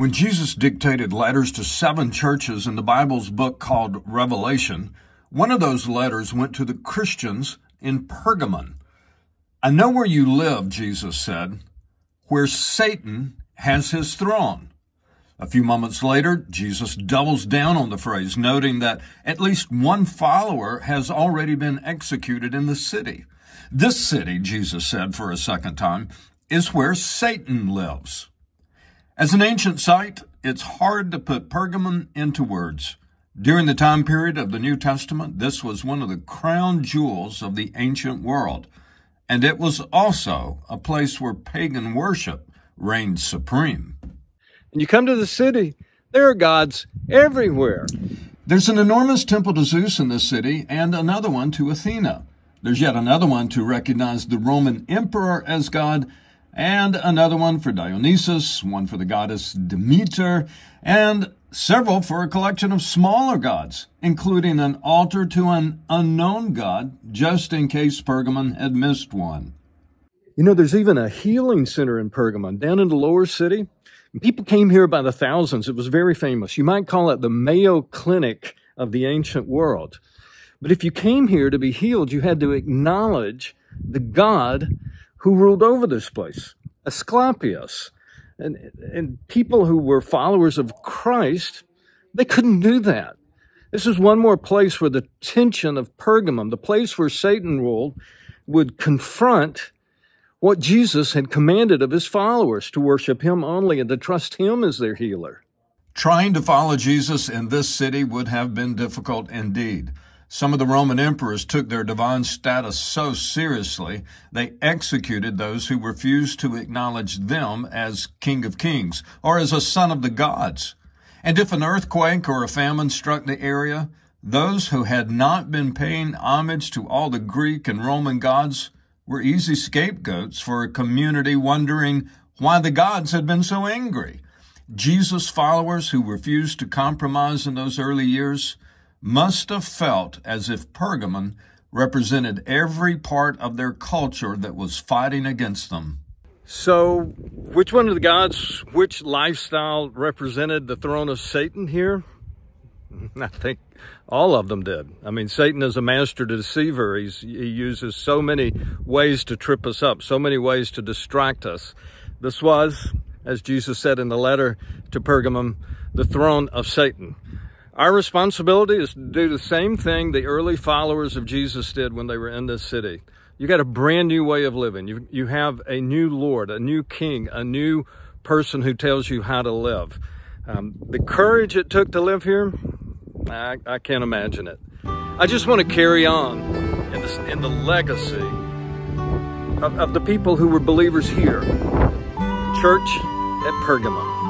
When Jesus dictated letters to 7 churches in the Bible's book called Revelation, one of those letters went to the Christians in Pergamon. "I know where you live," Jesus said, "where Satan has his throne." A few moments later, Jesus doubles down on the phrase, noting that at least one follower has already been executed in the city. This city, Jesus said for a second time, is where Satan lives. As an ancient site, it's hard to put Pergamon into words. During the time period of the New Testament, this was one of the crown jewels of the ancient world, and it was also a place where pagan worship reigned supreme. And you come to the city, there are gods everywhere. There's an enormous temple to Zeus in this city and another one to Athena. There's yet another one to recognize the Roman emperor as God, and another one for Dionysus, one for the goddess Demeter, and several for a collection of smaller gods, including an altar to an unknown god, just in case Pergamon had missed one. You know, there's even a healing center in Pergamon, down in the lower city. People came here by the thousands. It was very famous. You might call it the Mayo Clinic of the ancient world. But if you came here to be healed, you had to acknowledge the God who ruled over this place, Asclepius. And people who were followers of Christ, they couldn't do that. This is one more place where the tension of Pergamum, the place where Satan ruled, would confront what Jesus had commanded of his followers, to worship him only and to trust him as their healer. Trying to follow Jesus in this city would have been difficult indeed. Some of the Roman emperors took their divine status so seriously, they executed those who refused to acknowledge them as King of Kings or as a son of the gods. And if an earthquake or a famine struck the area, those who had not been paying homage to all the Greek and Roman gods were easy scapegoats for a community wondering why the gods had been so angry. Jesus' followers who refused to compromise in those early years must have felt as if Pergamon represented every part of their culture that was fighting against them. So, which one of the gods, which lifestyle represented the throne of Satan here? I think all of them did. I mean, Satan is a master deceiver. He uses so many ways to trip us up, so many ways to distract us. This was, as Jesus said in the letter to Pergamum, the throne of Satan. Our responsibility is to do the same thing the early followers of Jesus did when they were in this city. You got a brand new way of living. You have a new Lord, a new King, a new person who tells you how to live. The courage it took to live here, I can't imagine it. I just want to carry on in the legacy of the people who were believers here. Church at Pergamon.